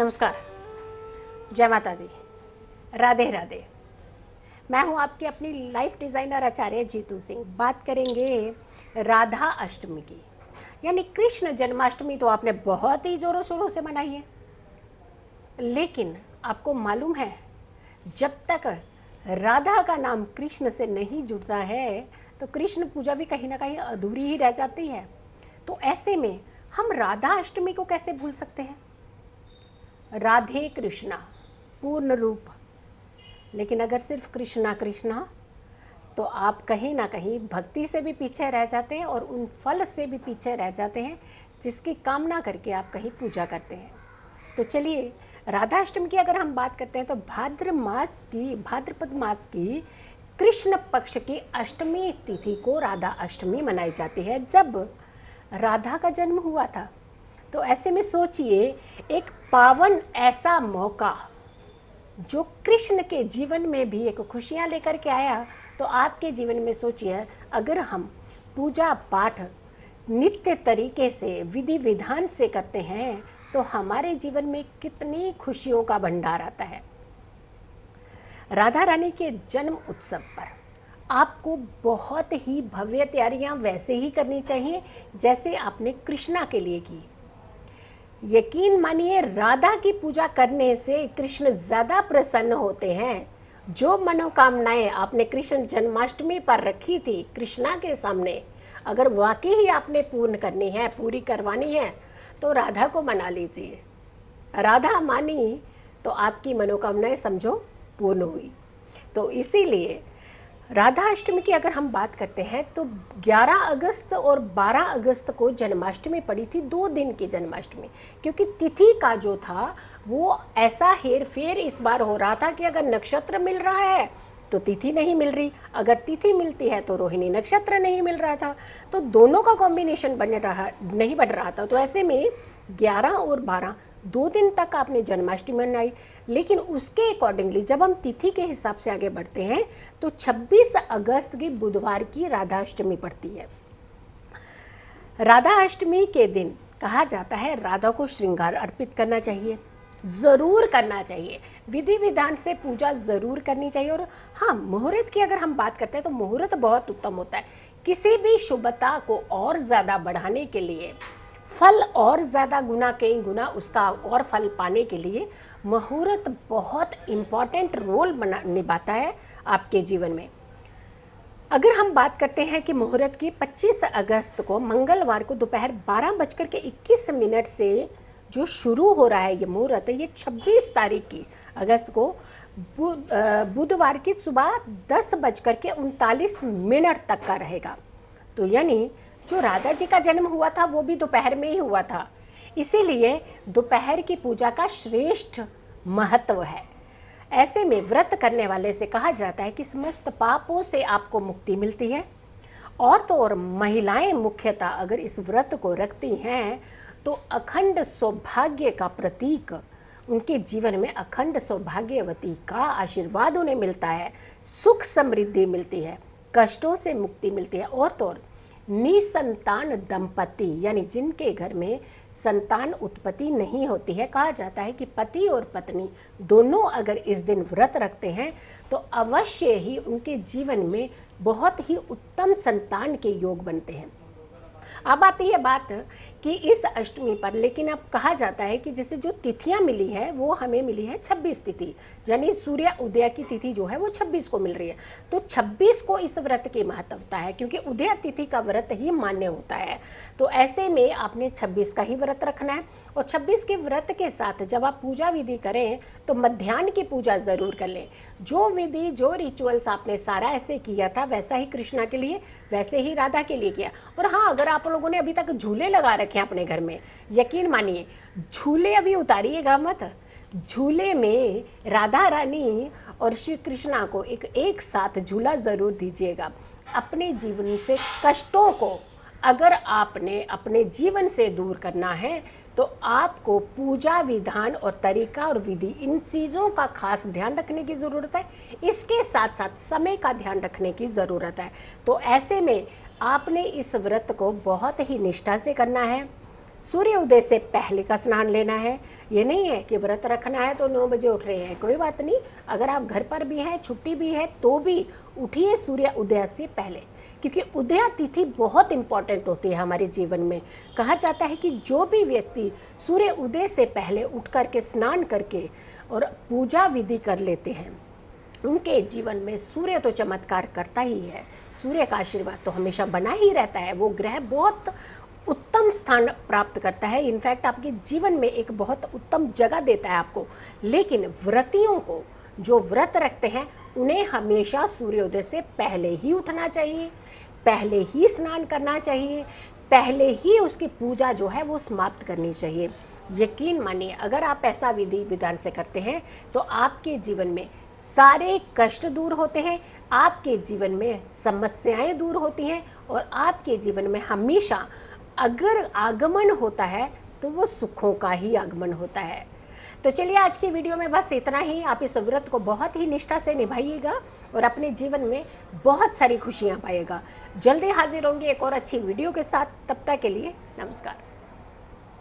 नमस्कार, जय माता दी, राधे राधे। मैं हूं आपकी अपनी लाइफ डिज़ाइनर आचार्य जीतू सिंह। बात करेंगे राधा अष्टमी की, यानी कृष्ण जन्माष्टमी। तो आपने बहुत ही ज़ोरों शोरों से मनाई है, लेकिन आपको मालूम है जब तक राधा का नाम कृष्ण से नहीं जुड़ता है तो कृष्ण पूजा भी कहीं ना कहीं अधूरी ही रह जाती है। तो ऐसे में हम राधा अष्टमी को कैसे भूल सकते हैं? राधे कृष्णा पूर्ण रूप। लेकिन अगर सिर्फ कृष्णा कृष्णा तो आप कहीं ना कहीं भक्ति से भी पीछे रह जाते हैं और उन फल से भी पीछे रह जाते हैं जिसकी कामना करके आप कहीं पूजा करते हैं। तो चलिए, राधा अष्टमी की अगर हम बात करते हैं तो भाद्रपद मास की कृष्ण पक्ष की अष्टमी तिथि को राधा अष्टमी मनाई जाती है, जब राधा का जन्म हुआ था। तो ऐसे में सोचिए, एक पावन ऐसा मौका जो कृष्ण के जीवन में भी एक खुशियाँ लेकर के आया, तो आपके जीवन में सोचिए, अगर हम पूजा पाठ नित्य तरीके से विधि विधान से करते हैं तो हमारे जीवन में कितनी खुशियों का भंडार आता है। राधा रानी के जन्म उत्सव पर आपको बहुत ही भव्य तैयारियां वैसे ही करनी चाहिए जैसे आपने कृष्णा के लिए की। यकीन मानिए, राधा की पूजा करने से कृष्ण ज़्यादा प्रसन्न होते हैं। जो मनोकामनाएं आपने कृष्ण जन्माष्टमी पर रखी थी कृष्णा के सामने, अगर वाकई ही आपने पूर्ण करनी है, पूरी करवानी है, तो राधा को मना लीजिए। राधा मानी तो आपकी मनोकामनाएं समझो पूर्ण हुई। तो इसीलिए राधा अष्टमी की अगर हम बात करते हैं तो 11 अगस्त और 12 अगस्त को जन्माष्टमी पड़ी थी, 2 दिन की जन्माष्टमी। क्योंकि तिथि का जो था वो ऐसा हेर फेर इस बार हो रहा था कि अगर नक्षत्र मिल रहा है तो तिथि नहीं मिल रही, अगर तिथि मिलती है तो रोहिणी नक्षत्र नहीं मिल रहा था। तो दोनों का कॉम्बिनेशन नहीं बन रहा था। तो ऐसे में 11 और 12 2 दिन तक आपने जन्माष्टमी मनाई। लेकिन उसके अकॉर्डिंगली जब हम तिथि के हिसाब से आगे बढ़ते हैं तो 26 अगस्त की बुधवार की राधा अष्टमी पड़ती है। राधा अष्टमी के दिन कहा जाता है राधा को श्रृंगार अर्पित करना चाहिए, ज़रूर करना चाहिए, विधि विधान से पूजा ज़रूर करनी चाहिए। और हाँ, मुहूर्त की अगर हम बात करते हैं तो मुहूर्त बहुत उत्तम होता है। किसी भी शुभता को और ज़्यादा बढ़ाने के लिए, फल और ज़्यादा गुना कई गुना उसका और फल पाने के लिए मुहूर्त बहुत इम्पॉर्टेंट रोल निभाता है आपके जीवन में। अगर हम बात करते हैं कि मुहूर्त की 25 अगस्त को मंगलवार को दोपहर 12:21 से जो शुरू हो रहा है ये मुहूर्त, ये 26 तारीख की अगस्त को बुधवार की सुबह 10:39 तक का रहेगा। तो यानी जो राधा जी का जन्म हुआ था वो भी दोपहर में ही हुआ था, इसीलिए दोपहर की पूजा का श्रेष्ठ महत्व है। ऐसे में व्रत करने वाले से कहा जाता है कि समस्त पापों से आपको मुक्ति मिलती है। और तो और महिलाएं मुख्यतः अगर इस व्रत को रखती हैं तो अखंड सौभाग्य का प्रतीक, उनके जीवन में अखंड सौभाग्यवती का आशीर्वाद उन्हें मिलता है, सुख समृद्धि मिलती है, कष्टों से मुक्ति मिलती है। और तो और निसंतान दंपति, यानी जिनके घर में संतान उत्पत्ति नहीं होती है, कहा जाता है कि पति और पत्नी दोनों अगर इस दिन व्रत रखते हैं तो अवश्य ही उनके जीवन में बहुत ही उत्तम संतान के योग बनते हैं। अब आती है बात कि इस अष्टमी पर, लेकिन अब कहा जाता है कि जैसे जो तिथियां मिली है वो हमें मिली है 26 तिथि, यानी सूर्य उदय की तिथि जो है वो 26 को मिल रही है। तो 26 को इस व्रत की महत्वता है क्योंकि उदय तिथि का व्रत ही मान्य होता है। तो ऐसे में आपने 26 का ही व्रत रखना है। और 26 के व्रत के साथ जब आप पूजा विधि करें तो मध्याह्न की पूजा ज़रूर कर लें। जो विधि जो रिचुअल्स आपने सारा ऐसे किया था वैसा ही कृष्णा के लिए, वैसे ही राधा के लिए किया। और हाँ, अगर आप लोगों ने अभी तक झूले लगा रखे हैं अपने घर में, यकीन मानिए झूले अभी उतारिएगा मत। झूले में राधा रानी और श्री कृष्णा को एक साथ झूला ज़रूर दीजिएगा। अपने जीवन से कष्टों को अगर आपने अपने जीवन से दूर करना है तो आपको पूजा विधान और तरीका और विधि, इन चीज़ों का खास ध्यान रखने की ज़रूरत है। इसके साथ साथ समय का ध्यान रखने की ज़रूरत है। तो ऐसे में आपने इस व्रत को बहुत ही निष्ठा से करना है। सूर्य उदय से पहले का स्नान लेना है। ये नहीं है कि व्रत रखना है तो 9 बजे उठ रहे हैं, कोई बात नहीं। अगर आप घर पर भी हैं, छुट्टी भी है, तो भी उठिए सूर्य उदय से पहले, क्योंकि उदय तिथि बहुत इंपॉर्टेंट होती है हमारे जीवन में। कहा जाता है कि जो भी व्यक्ति सूर्य उदय से पहले उठ करके स्नान करके और पूजा विधि कर लेते हैं, उनके जीवन में सूर्य तो चमत्कार करता ही है। सूर्य का आशीर्वाद तो हमेशा बना ही रहता है। वो ग्रह बहुत उत्तम स्थान प्राप्त करता है, इनफैक्ट आपके जीवन में एक बहुत उत्तम जगह देता है आपको। लेकिन व्रतियों को, जो व्रत रखते हैं, उन्हें हमेशा सूर्योदय से पहले ही उठना चाहिए, पहले ही स्नान करना चाहिए, पहले ही उसकी पूजा जो है वो समाप्त करनी चाहिए। यकीन मानिए, अगर आप ऐसा विधि विधान से करते हैं तो आपके जीवन में सारे कष्ट दूर होते हैं, आपके जीवन में समस्याएं दूर होती हैं, और आपके जीवन में हमेशा अगर आगमन होता है तो वो सुखों का ही आगमन होता है। तो चलिए, आज की वीडियो में बस इतना ही। आप इस व्रत को बहुत ही निष्ठा से निभाइएगा और अपने जीवन में बहुत सारी खुशियां पाइएगा। जल्दी हाजिर होंगे एक और अच्छी वीडियो के साथ। तब तक के लिए नमस्कार।